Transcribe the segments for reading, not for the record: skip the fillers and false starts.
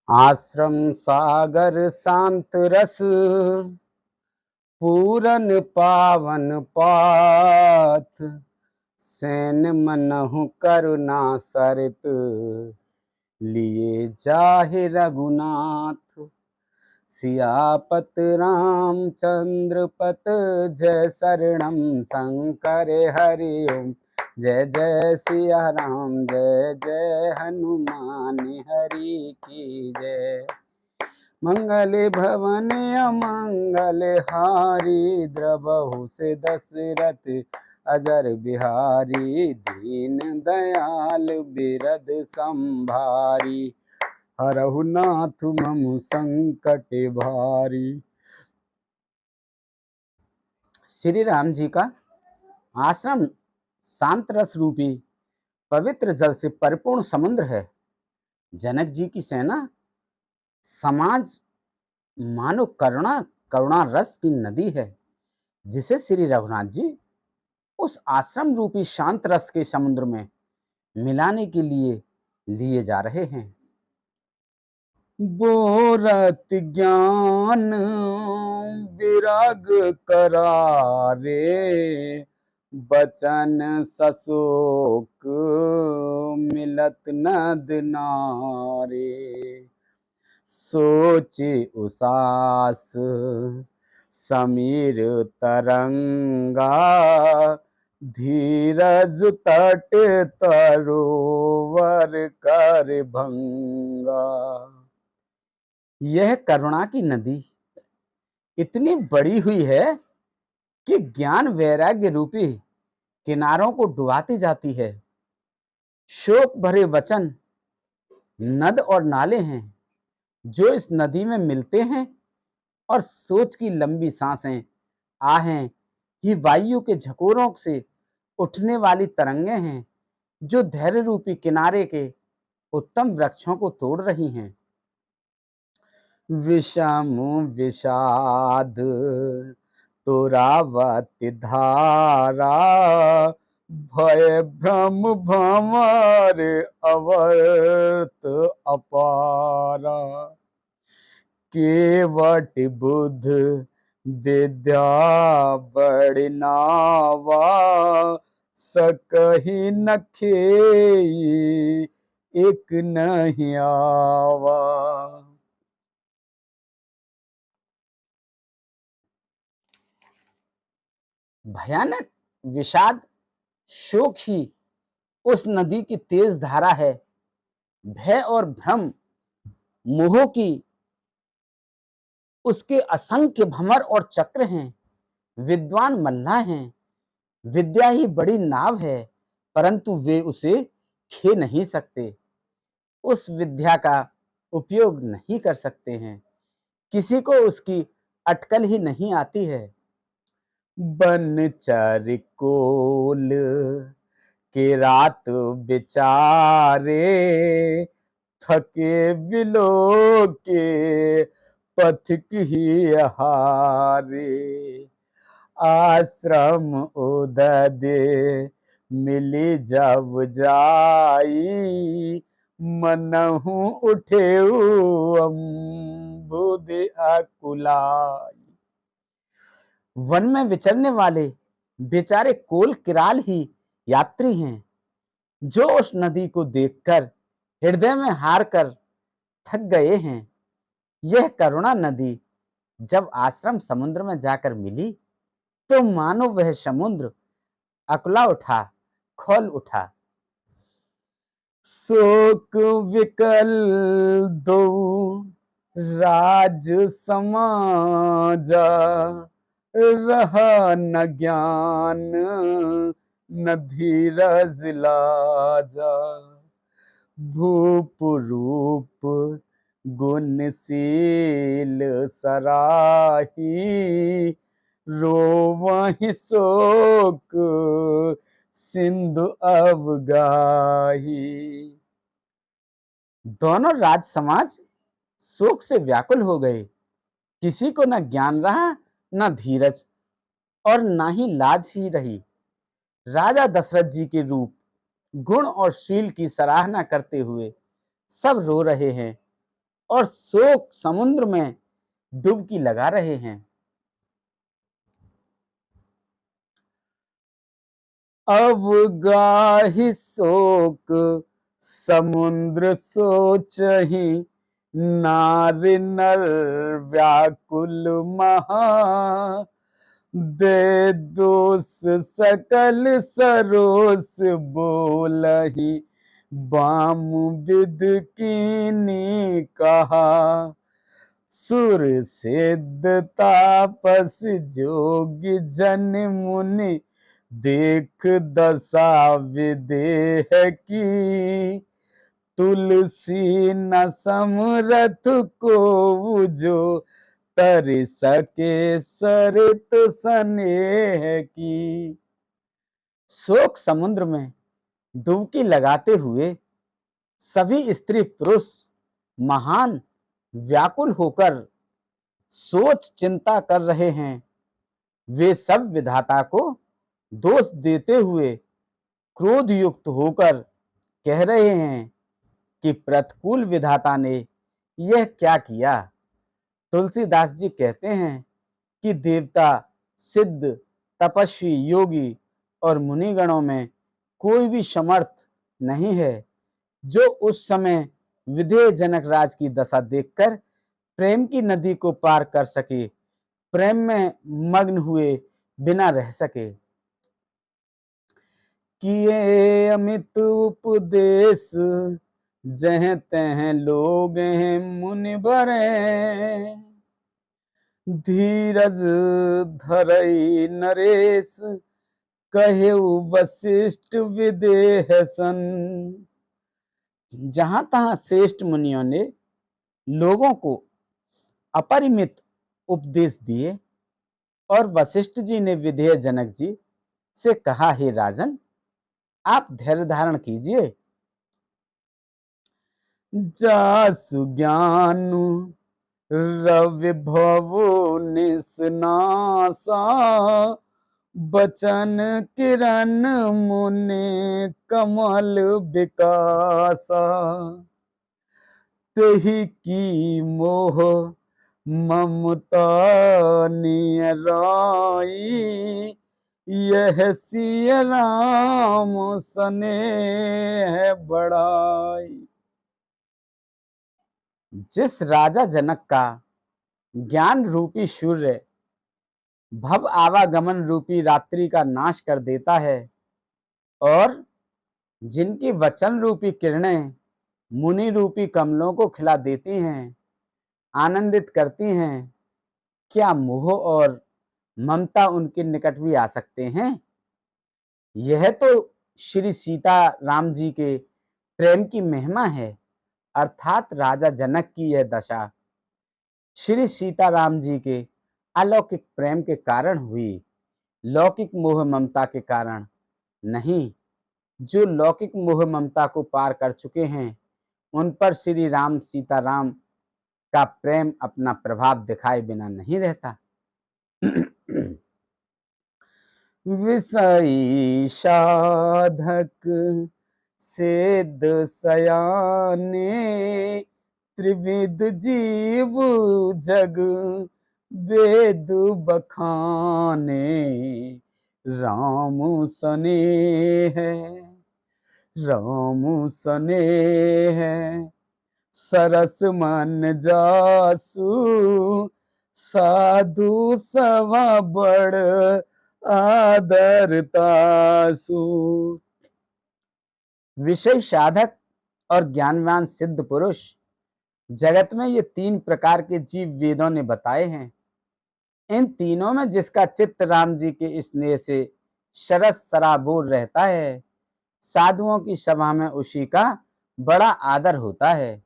आश्रम सागर शांत रस पूरन पावन पाथ सैन मनहु करुणा सरित लिए जाहि रघुनाथ। सियापत रामचंद्र पत जय शरणम शंकर हरि ओम। जय जय सिया राम जय जय हनुमान हरि की जय। मंगल भवन अमंगल हारी द्रवहु से दशरथ अजर बिहारी। दीन दयाल बिरद संभारी हरहु नाथ मम संकट भारी। श्री राम जी का आश्रम शांत रस रूपी पवित्र जल से परिपूर्ण समुद्र है। जनक जी की सेना समाज मानो करुणा रस की नदी है, जिसे श्री रघुनाथ जी उस आश्रम रूपी शांत रस के समुद्र में मिलाने के लिए लिए जा रहे हैं। बोरत ज्ञान विराग करारे बचन सशोक मिलत नद नारे। सोचे उसास समीर तरंगा धीरज तट तरोवर कर भंगा। यह करुणा की नदी इतनी बड़ी हुई है कि ज्ञान वैराग्य रूपी किनारों को डुबाती जाती है। शोक भरे वचन नद और नाले हैं जो इस नदी में मिलते हैं, और सोच की लंबी सांसें आहें ही वायु के झकोरों से उठने वाली तरंगे हैं जो धैर्य रूपी किनारे के उत्तम वृक्षों को तोड़ रही हैं। विषम विषाद तुरावती धारा भय भ्रम भंवर अवर्त अपारा। केवट बुध विद्या बड़ी नावा सकहि न खेई एक नहीं आवा। भयानक विषाद शोक ही उस नदी की तेज धारा है। भय और भ्रम मोह की उसके असंख्य भंवर और चक्र हैं। विद्वान मल्लाह हैं, विद्या ही बड़ी नाव है, परंतु वे उसे खे नहीं सकते, उस विद्या का उपयोग नहीं कर सकते हैं। किसी को उसकी अटकल ही नहीं आती है। बनचर कोल के रात बिचारे थके बिलो के पथिक ही हारे। आश्रम उदय मिली जब जाई मनहु उठे अम्बुद अकुलाई। वन में विचरने वाले बेचारे कोल किराल ही यात्री हैं जो उस नदी को देखकर हृदय में हार कर थक गए हैं। यह करुणा नदी जब आश्रम समुद्र में जाकर मिली तो मानो वह समुद्र अकुला उठा, खोल उठा। शोक विकल दो राज समाजा रहा न ज्ञान न धीरज लाजा। भूप रूप गुणशील सराही रोवहि शोक सिंधु अवगाही। दोनों राज समाज शोक से व्याकुल हो गए। किसी को न ज्ञान रहा न धीरज और न ही लाज ही रही। राजा दशरथ जी के रूप, गुण और शील की सराहना करते हुए सब रो रहे हैं। और शोक समुद्र में डुबकी लगा रहे हैं। अब गाहि शोक समुद्र सोचहि, नार नर व्याकुल महा, दे दोष सकल सरोस बोलहि, बाम विद कीनी कहा, सुर सिद्ध तापस जोगी जन मुनि, देख दशा विदेह की, तुलसी न समरथ को जो, तर सके सरित स्नेह की। शोक समुद्र में डुबकी लगाते हुए सभी स्त्री पुरुष महान व्याकुल होकर सोच चिंता कर रहे हैं। वे सब विधाता को दोष देते हुए क्रोध युक्त होकर कह रहे हैं कि प्रतिकूल विधाता ने यह क्या किया। तुलसीदास जी कहते हैं कि देवता, सिद्ध, तपस्वी, योगी और मुनिगणों में कोई भी समर्थ नहीं है जो उस समय विधेय जनक राज की दशा देखकर प्रेम की नदी को पार कर सके, प्रेम में मग्न हुए बिना रह सके। किए अमित उपदेश, जह तह लोग हैं मुनि बरे, धीरज धरई नरेश, कहे वशिष्ठ विदेह सन। जहां तहां श्रेष्ठ मुनियों ने लोगों को अपरिमित उपदेश दिए और वशिष्ठ जी ने विधेय जनक जी से कहा, हे राजन, आप धैर्य धारण कीजिए। जासु ज्ञानु रवि भवो निसनासा, बचन किरण मुनि कमल विकासा, तेहि की मोह ममता नियराई, यह सिय राम स्नेह बढ़ाई। जिस राजा जनक का ज्ञान रूपी सूर्य भव आवागमन रूपी रात्रि का नाश कर देता है और जिनकी वचन रूपी किरणें मुनि रूपी कमलों को खिला देती हैं, आनंदित करती हैं, क्या मोह और ममता उनके निकट भी आ सकते हैं। यह तो श्री सीता राम जी के प्रेम की महिमा है, अर्थात राजा जनक की यह दशा श्री सीताराम जी के अलौकिक प्रेम के कारण हुई, लौकिक मोह ममता के कारण नहीं। जो लौकिक मोह ममता को पार कर चुके हैं उन पर श्री राम सीताराम का प्रेम अपना प्रभाव दिखाए बिना नहीं रहता। विषयी साधक सिद्ध सयाने, त्रिविध जीव जग वेद बखाने, राम स्नेह राम स्नेह, सरस मन जासु, साधु सवा बड़ आदर तासु। विषय साधक और ज्ञानवान सिद्ध पुरुष, जगत में ये तीन प्रकार के जीव वेदों ने बताए हैं। इन तीनों में जिसका चित्त राम जी के स्नेह से सरस सराबोर रहता है, साधुओं की सभा में उसी का बड़ा आदर होता है।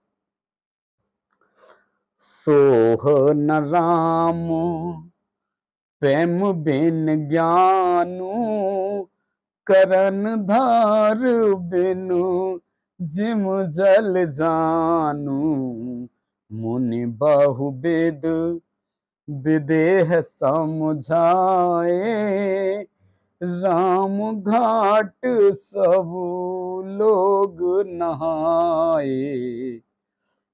सोह न राम प्रेम बिन ज्ञानु, करन धार बिनु जिम जल जानु, मुनि बहुविद विदेह समझाए, राम घाट सब लोग नहाए।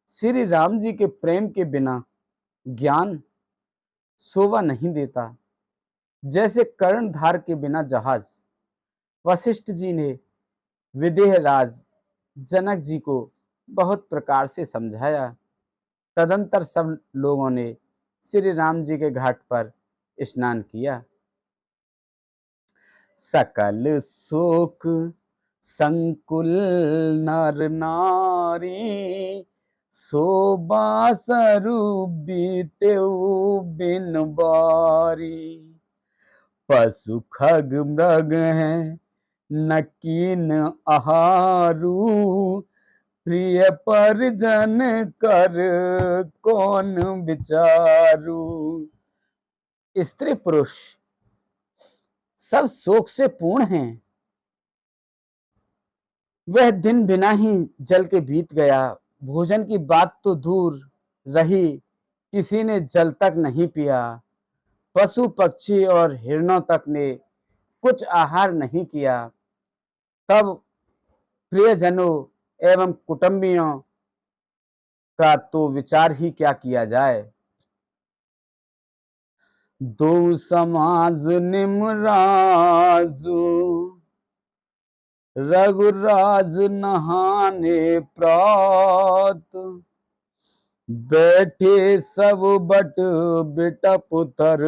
श्री राम जी के प्रेम के बिना ज्ञान शोभा नहीं देता। जैसे कर्णधार के बिना जहाज। वशिष्ठ जी ने विदेह राज जनक जी को बहुत प्रकार से समझाया। तदंतर सब लोगों ने श्री राम जी के घाट पर स्नान किया। सकल शोक संकुल नर नारी, शोभा स्वरूप बीतेउ बिन बारी। पशु खग मृग हैं नकीन आहारू, प्रिय परिजन कर कौन विचारू। स्त्री पुरुष सब शोक से पूर्ण हैं। वह दिन बिना ही जल के बीत गया। भोजन की बात तो दूर रही, किसी ने जल तक नहीं पिया। पशु पक्षी और हिरणों तक ने कुछ आहार नहीं किया। तब प्रियजनों एवं कुटुंबियों का तो विचार ही क्या किया जाए। दो समाज निमराजू, रघुराज नहाने प्रात। बैठे सब बट बिटप तर,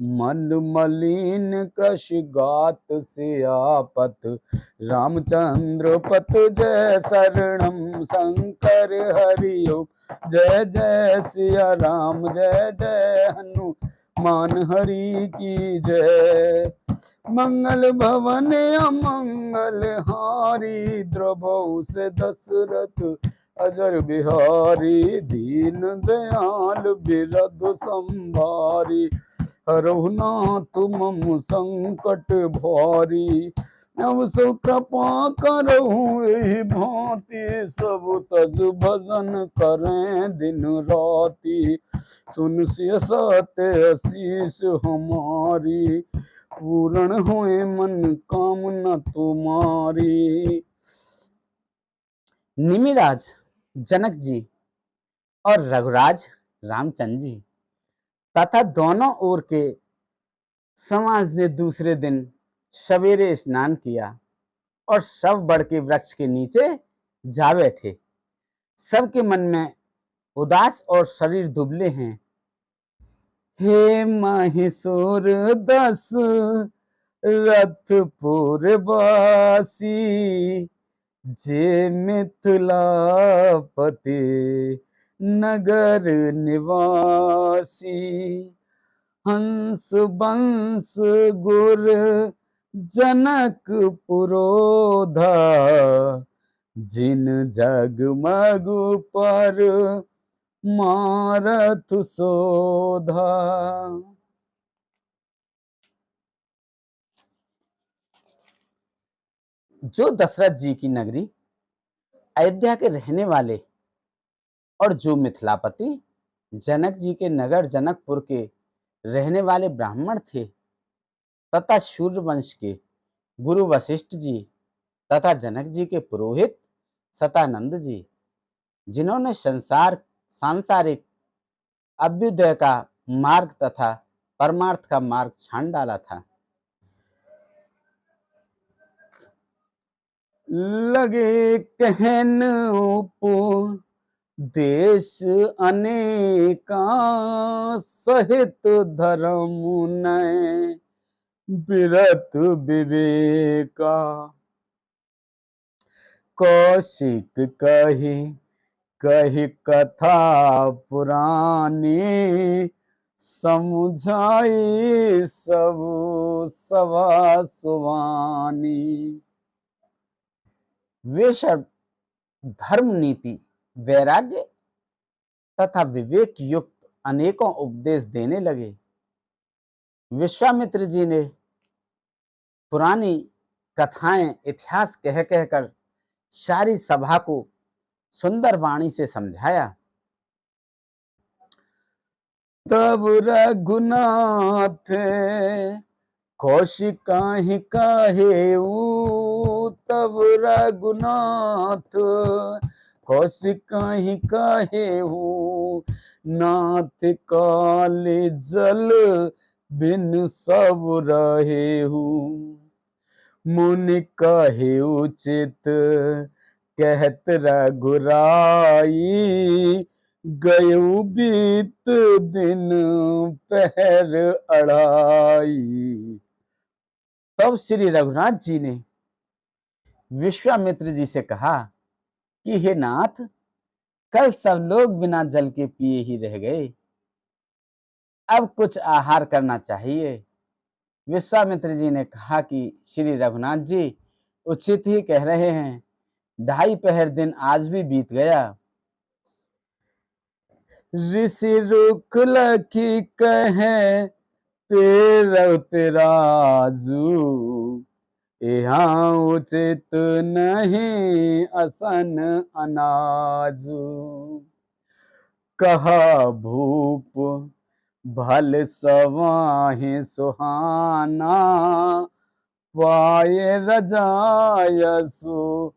मन मलिन कृष गात से आपत। रामचंद्र पत जय शरणम शंकर हरिओम। जय जय सिया राम जय जय हनुमान हरि की जय। मंगल भवन अमंगल हारी, द्रवहु से दशरथ अजर बिहारी। दीन दयाल बिरद संभारी, हरहु नाथ मम संकट भारी। नव सो कृपा करहु एहि भांति, सब तज भजन करें दिन राति। सुन सिय सत्य असीस हमारी, पूर्ण होए मन कामना तुम्हारी। निमिराज जनक जी और रघुराज रामचंद्र जी तथा दोनों ओर के समाज ने दूसरे दिन सवेरे स्नान किया और सब बड़ के वृक्ष के नीचे जा बैठे। सबके मन में उदास और शरीर दुबले हैं। हे महिषुर दस रथपुर वासी, जे मिथिलापति नगर निवासी। हंस बंस गुर जनक पुरोधा, जिन जगमग पर मारथ शोधा। जो दशरथ जी की नगरी अयोध्या के रहने वाले और जो मिथिलापति जनक जी के नगर जनकपुर के रहने वाले ब्राह्मण थे, तथा सूर्य वंश के गुरु वशिष्ठ जी तथा जनक जी के पुरोहित सतानंद जी, जिन्होंने सांसारिक अभ्युदय का मार्ग तथा परमार्थ का मार्ग छान डाला था, लगे कहन उपदेश अनेका। सहित धर्म नय बिरत विवेका। कौशिक कही कही कथा पुरानी, समुझाई सब सवा सुवानी। वे सब धर्म नीति वैराग्य तथा विवेक युक्त अनेकों उपदेश देने लगे। विश्वामित्र जी ने पुरानी कथाएं इतिहास कह कहकर सारी सभा को सुंदर वाणी से समझाया। तब रघुनाथ कौशिक काहि कहेऊ, तब रघुनाथ कौशिक ही कहे हूँ, नाथ काले जल बिन सब रहे हूँ। मुनि कहे उचित कहत रघुराई, गयु बीत दिन पहर अढ़ाई। तब श्री रघुनाथ जी ने विश्वामित्र जी से कहा कि हे नाथ, कल सब लोग बिना जल के पिए ही रह गए, अब कुछ आहार करना चाहिए। विश्वामित्र जी ने कहा कि श्री रघुनाथ जी उचित ही कह रहे हैं, 2.5 पहर दिन आज भी बीत गया। ऋषि रुकुल की कहे तेरा तेराजू, यहाँ उचित नहीं असन अनाजू। कहा भूप भल सवाहि सुहाना, पाए रजायसु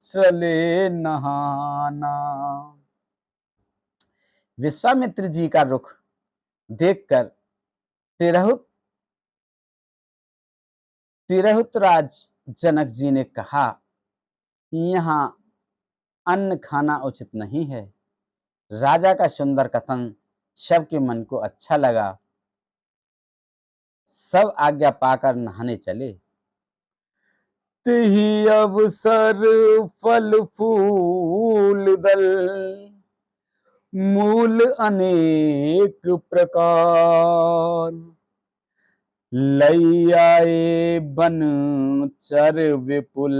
चले नहाना। विश्वामित्र जी का रुख देखकर तिरहुतराज जनक जी ने कहा, यहाँ अन्न खाना उचित नहीं है। राजा का सुंदर कथन सबके मन को अच्छा लगा। सब आज्ञा पाकर नहाने चले। तिहि अवसर फल फूल दल, मूल अनेक प्रकार, लई आए बन चर विपुल,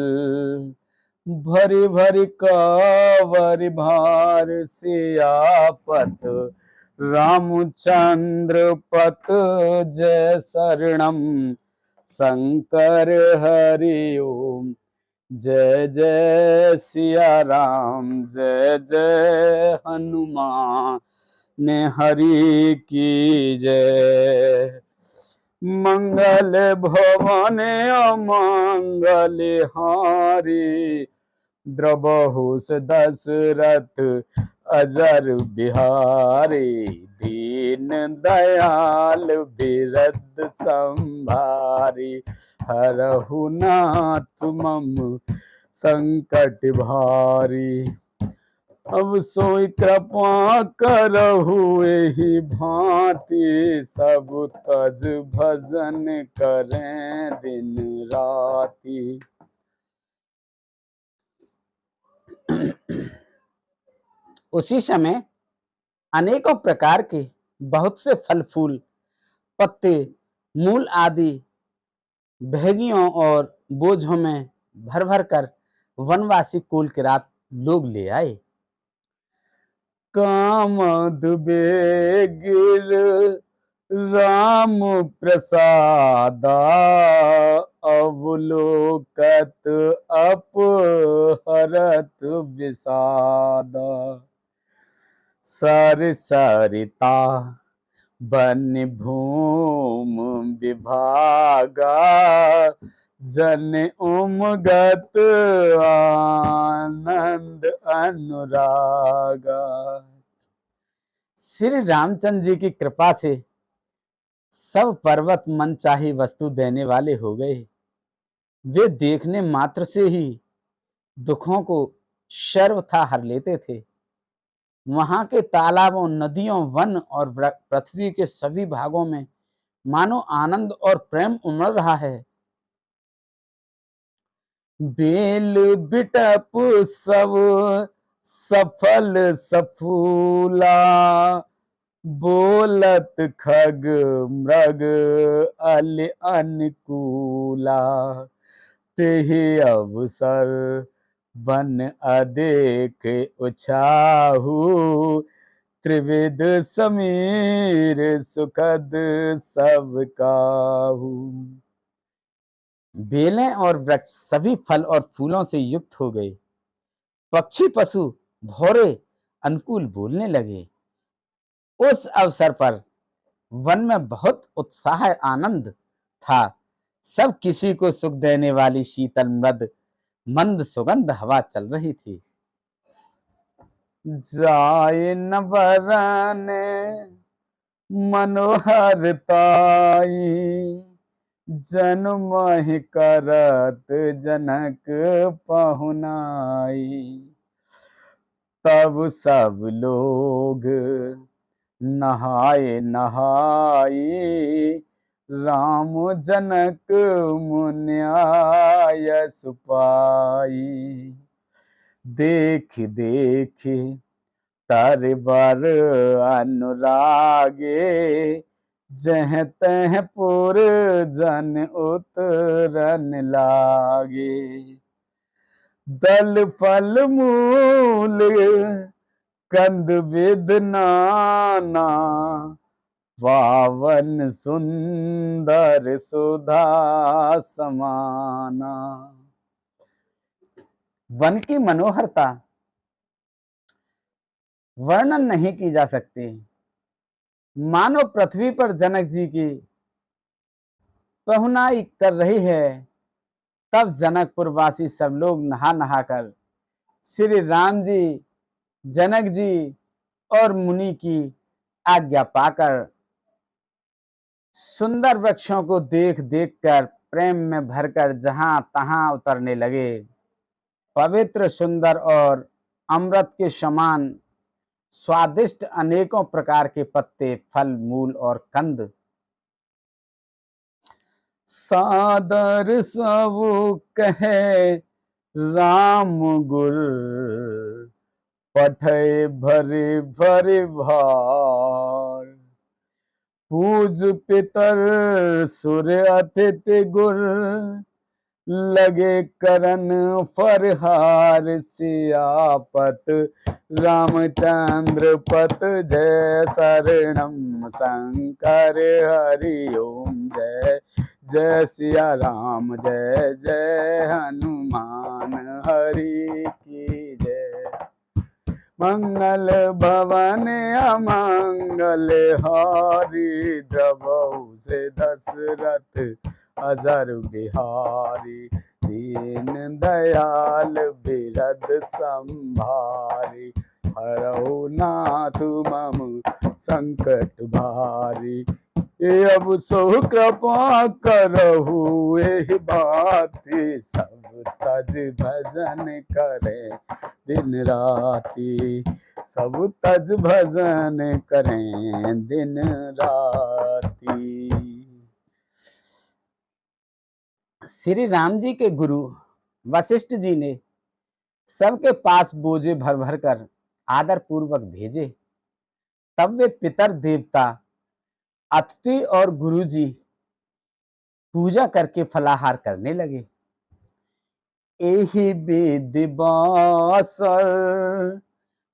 भरी भरी कावर भार। सियापत रामचंद्र पत जय शरणम, शंकर हरि ओम। जय जय सिया राम, जय जय हनुमान ने हरि की जय। मंगल भवन अमंगल हारी, द्रबहुस दशरथ अजर बिहारी। दीन दयाल बिरद संभारी, हरहु नाथ मम संकट भारी। अब सोई कृपा करहु एहि भांति, सब तज भजन करें दिन राति। उसी समय अनेकों प्रकार के बहुत से फल फूल, पत्ते, मूल आदि बहगियों और बोझों में भर भर कर वनवासी कुल किरात लोग ले आए। कामद बेगिर राम प्रसादा, अवलोकत अपहरत विषादा। सर सरिता बन भूम विभागा, जन उमगत आनंद अनुरागा। श्री रामचंद्र जी की कृपा से सब पर्वत मनचाही वस्तु देने वाले हो गए। वे देखने मात्र से ही दुखों को सर्वथा हर लेते थे। वहां के तालाबों, नदियों, वन और पृथ्वी के सभी भागों में मानो आनंद और प्रेम उमड़ रहा है। बेल बिटप सब सफल सफूला, बोलत खग मृग अल अनुकूला। तेहि अवसर बन अदेख उछाहू, त्रिविध समीर सुखद सब काहू। बेलें और वृक्ष सभी फल और फूलों से युक्त हो गए। पक्षी पशु भौरे अनुकूल बोलने लगे। उस अवसर पर वन में बहुत उत्साह आनंद था। सब किसी को सुख देने वाली शीतल मृद मंद सुगंध हवा चल रही थी। जाए न बरने मनोहरताई, जन्म ही करत जनक पहुनाई। तब सब लोग नहाए नहाई, राम जनक मुन्याय सुपाई। देख देख तर बर अनुरागे, जह तह पुर जन उतरन लागे। दल फल मूल कंद विद नाना, पावन सुंदर सुधा समाना। वन की मनोहरता वर्णन नहीं की जा सकती। मानो पृथ्वी पर जनक जी की पहुनाई कर रही है, तब जनकपुर वासी सब लोग नहा नहा कर श्री राम जी, जनक जी और मुनि की आज्ञा पाकर सुंदर वृक्षों को देख देख कर प्रेम में भरकर जहां तहां उतरने लगे। पवित्र, सुंदर और अमृत के समान स्वादिष्ट अनेकों प्रकार के पत्ते, फल, मूल और कंद सादर सब कहे राम गुर, पठय भरे भरे भार। पूज पितर सुर अतिथि गुर, लगे करन फरहार। सियापत रामचंद्र पत जय शरणम शंकर हरि ओम जय। जय सिया राम जय जय हनुमान हरि की जय। मंगल भवन अमंगल हारी, द्रवहु से दशरथ अजर बिहारी। दीन दयाल बिरद संभारी, हरहु नाथ मम संकट भारी। अब सो कृपा करहु एहि भांति, सब तज भजन करे दिन राति। सब तज भजन करें दिन राति। श्री राम जी के गुरु वशिष्ठ जी ने सबके पास बोझे भर भर कर आदर पूर्वक भेजे। तब वे पितर देवता, अतिथि और गुरु जी पूजा करके फलाहार करने लगे। एहि विधि बासर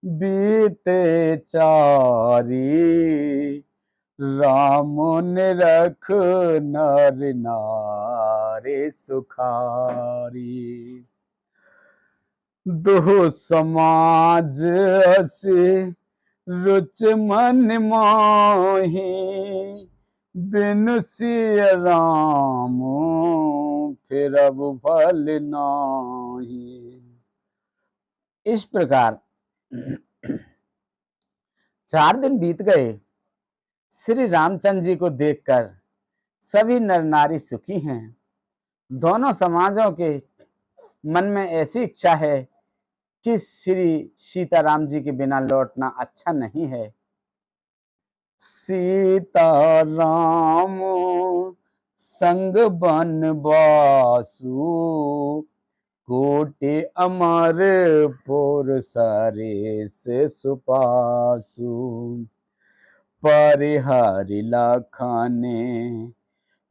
बीते चारी, राम निरख नर नारी सुखारी। दो समाज से रुच मन माही, बिनु सिय राम फिर अब फल नाही। इस प्रकार 4 दिन बीत गए। श्री रामचंद्र जी को देखकर सभी नर नारी सुखी हैं। दोनों समाजों के मन में ऐसी इच्छा है कि श्री सीताराम जी के बिना लौटना अच्छा नहीं है। सीता राम संग बनवासु, कोटि अमर पुर सारे से सुपासु। परिहरि लखने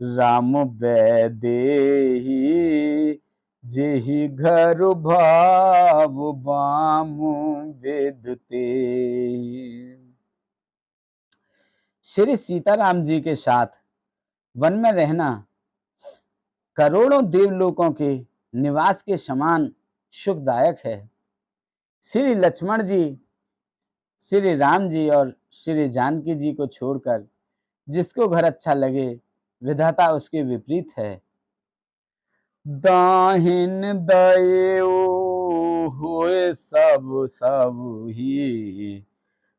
राम वैदेही, जेहि घर भाव बामु विदते। श्री सीताराम जी के साथ वन में रहना करोड़ों देवलोकों के निवास के समान सुखदायक है। श्री लक्ष्मण जी, श्री राम जी और श्री जानकी जी को छोड़कर जिसको घर अच्छा लगे, विधाता उसके विपरीत है। दाहिन दयो हुए सब सब ही,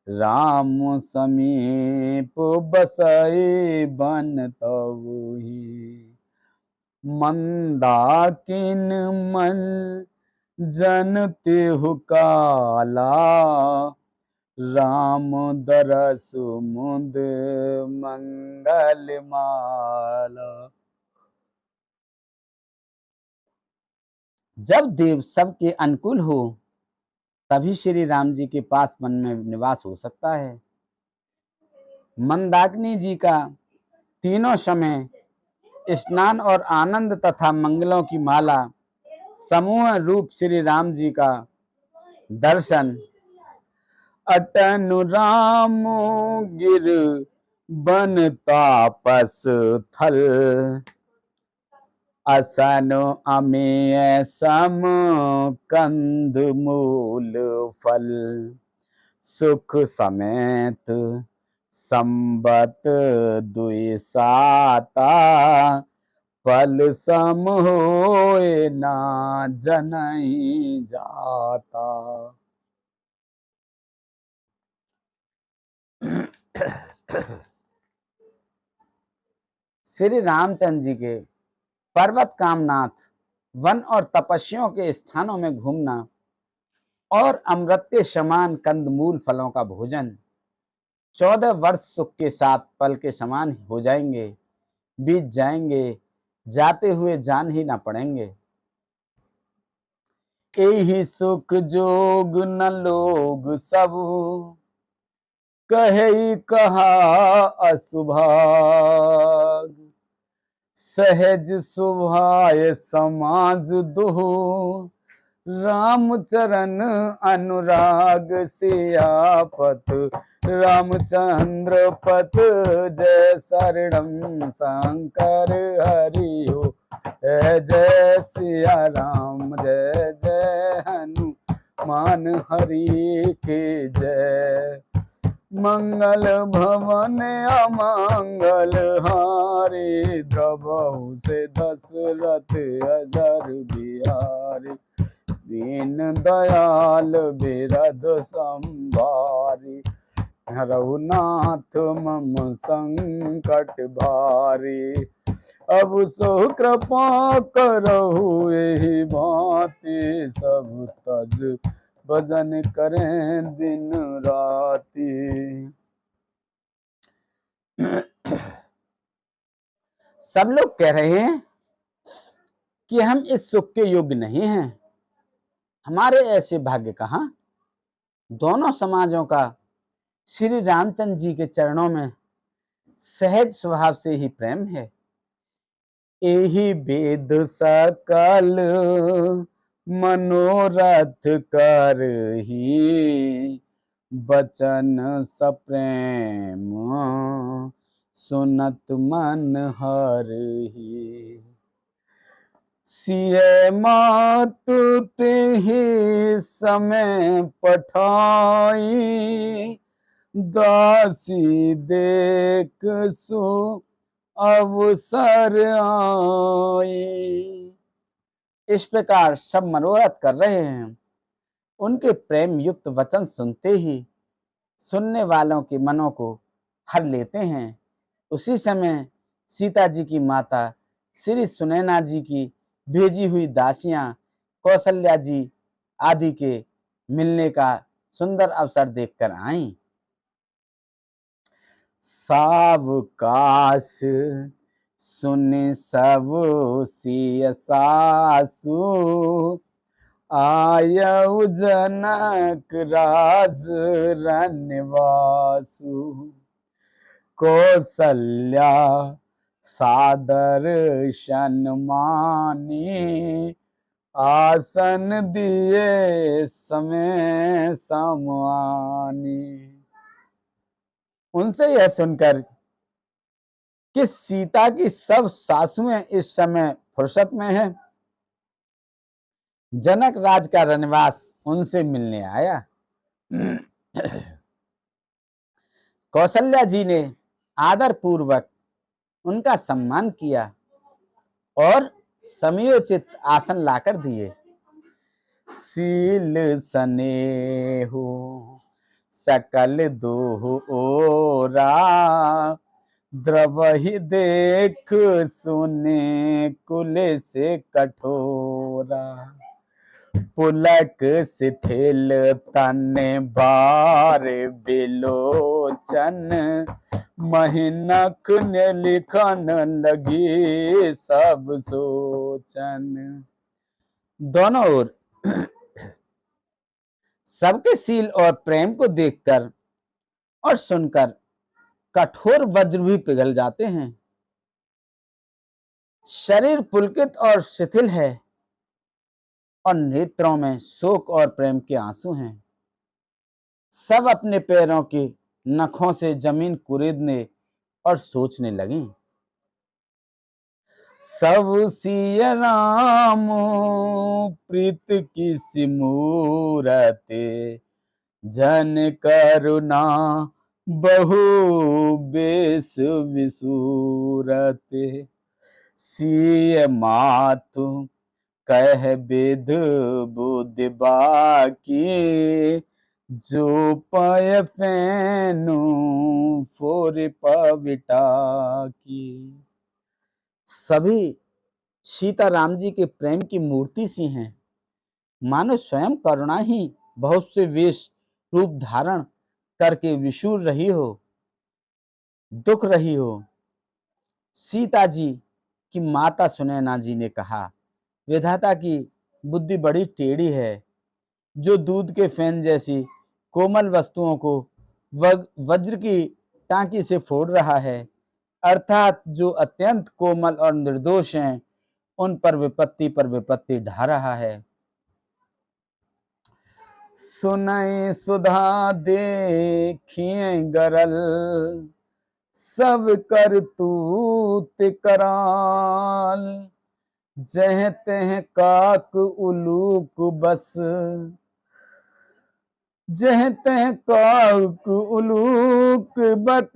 राम समीप बसई बन तबु ही। मंदाकिन मन जन तिहु काला, राम दरस मुद मंगल माला। जब देव सबके अनुकूल हो तभी श्री राम जी के पास मन में निवास हो सकता है। मंदाकिनी जी का तीनों समय स्नान और आनंद तथा मंगलों की माला समूह रूप श्री राम जी का दर्शन। अटनु राम गिर बन तापस थल, असनु अमेय सम कंद मूल फल। सुख समेत संबत दुई साता, फल सम होए ना जनई जाता। श्री रामचंद्र जी के पर्वत कामनाथ, वन और तपस्याओं के स्थानों में घूमना और अमृत के समान कंदमूल फलों का भोजन 14 वर्ष सुख के साथ पल के समान हो जाएंगे, बीत जाएंगे, जाते हुए जान ही ना पड़ेंगे। एही सुख जोग न लोग सब, कहे कहा असुभाग। सहज सुभाय समाज दुहु, रामचरण अनुराग सियापत। रामचंद्र पथ जय शरणम शंकर हरिओ, जय सिया राम जय जय हनुमान हरि के जय। मंगल भवन अमंगल हारे, द्रवहु से दशरथ अजर बिहारी। दीन दयाल बिरद संभारी, रघुनाथ मम संकट भारी। अब सो कृपा करहु एहि भांति, सब तज भजन करें दिन राति। सब लोग कह रहे हैं कि हम इस सुख के योग्य नहीं हैं, हमारे ऐसे भाग्य कहाँ। दोनों समाजों का श्री रामचंद्र जी के चरणों में सहज स्वभाव से ही प्रेम है। एही वेद सकल मनोरथ करही, बचन सप्रेम सुनत मन हरहि। सिय मातु तिहि समय पठाई, दासी देख सु अवसर आई। इस प्रकार सब मनोरथ कर रहे हैं। उनके प्रेम युक्त वचन सुनते ही सुनने वालों के मनों को हर लेते हैं। उसी समय सीता जी की माता श्री सुनैना जी की भेजी हुई दासियां कौशल्या जी आदि के मिलने का सुंदर अवसर देखकर आईं। सावकाश सुन सब सिय सासु, आयउ जनक राज रन्यवासु। कौशल्या सादर सन्मानी, आसन दिए समय समानी। उनसे यह सुनकर कि सीता की सब सासुएं इस समय फुर्सत में हैं, जनक राज का रनवास उनसे मिलने आया। कौशल्या जी ने आदर पूर्वक उनका सम्मान किया और समयोचित आसन लाकर दिए। सील स्नेहु सकल दुह ओरा, द्रवहि देख सुने कुल से कठोरा। पुलक शिथिल तन बार बिलोचन, महिनक ने लिखन लगी सब सोचन। दोनों ओर सबके सील और प्रेम को देखकर और सुनकर कठोर वज्र भी पिघल जाते हैं। शरीर पुलकित और शिथिल है और नेत्रों में शोक और प्रेम के आंसू हैं। सब अपने पैरों के नखों से जमीन कुरेदने और सोचने लगे। सब सिय राम प्रीत की सिमूरत, जन करुणा बहु बेस विसूरत। सिय मातु कह विध बुद्धि बाकी, जो पय पैनु फोर पविटा की। सभी सीता राम जी के प्रेम की मूर्ति सी हैं, मानो स्वयं करुणा ही बहुत से वेश रूप धारण करके विशूर रही हो, दुख रही हो। सीता जी की माता सुनैना जी ने कहा, विधाता की बुद्धि बड़ी टेढ़ी है, जो दूध के फैन जैसी कोमल वस्तुओं को वज्र की टांकी से फोड़ रहा है, अर्थात जो अत्यंत कोमल और निर्दोष हैं, उन पर विपत्ति ढा रहा है। सुनय सुधा देखिए गरल, सब करतूत कराल। जह तह काक उलूक बस, जह तह काक उलूक बक।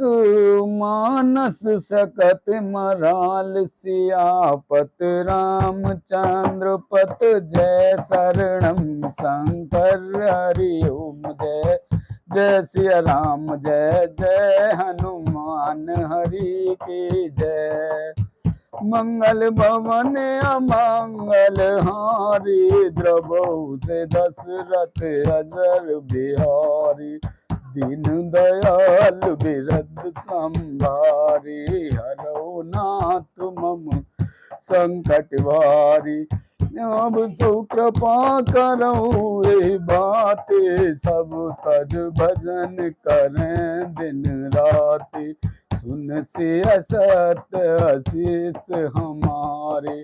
मानस सकत मराल, सियापत रामचंद्र पत। जय शरणम शंकर हरि ओम जय। जय सिया राम जय जय हनुमान हरि की जय। मंगल भवन अमंगल हारी, द्रवहु से दशरथ अजर बिहारी। दीन दयाल बिरद संभारी, हरौ नाथ मम संकट भारी। अब सो कृपा करऊ ए बाते, सब तज भजन करें दिन राति। सुन से असत आशीष हमारे,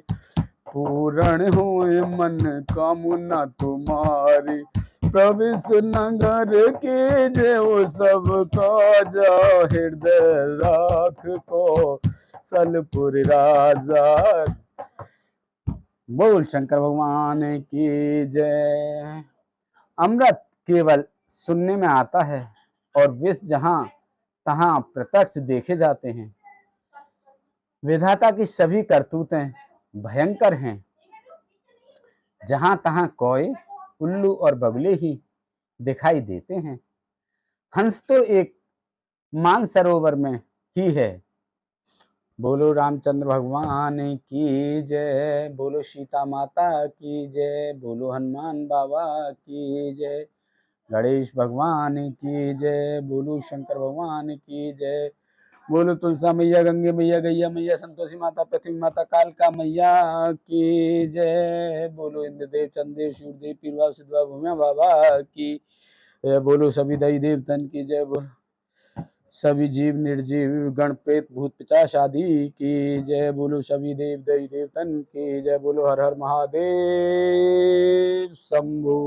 पूर्ण हुए मन कामना तुम्हारी। प्रविश नगर के जो सब काजा, हृदय राख को सलपुर राजा। बोल शंकर भगवान की जय। अमृत केवल सुनने में आता है और विष जहां तहां प्रत्यक्ष देखे जाते हैं। विधाता की सभी करतूतें भयंकर हैं। जहां तहां कौए, उल्लू और बगुले ही दिखाई देते हैं। हंस तो एक मानसरोवर में ही है। बोलो रामचंद्र भगवान की जय। बोलो सीता माता की जय। बोलो हनुमान बाबा की जय। गणेश भगवान की जय। बोलो शंकर भगवान की जय। बोलो तुलसा मैया, गंगे मैया, गैया मैया, संतोषी माता, पृथ्वी माता, कालका मैया की जय। बोलो इंद्रदेव, चंद्रदेव, सूर्यदेव, पीरवा सिद्धवा भूमिया बाबा की। बोलो सभी दई देवतन की जय। बोलो सभी जीव निर्जीव गण प्रेत भूत पिशाच आदि की जय। बोलो सभी देव दई देवतन की जय। बोलो हर हर महादेव शंभो।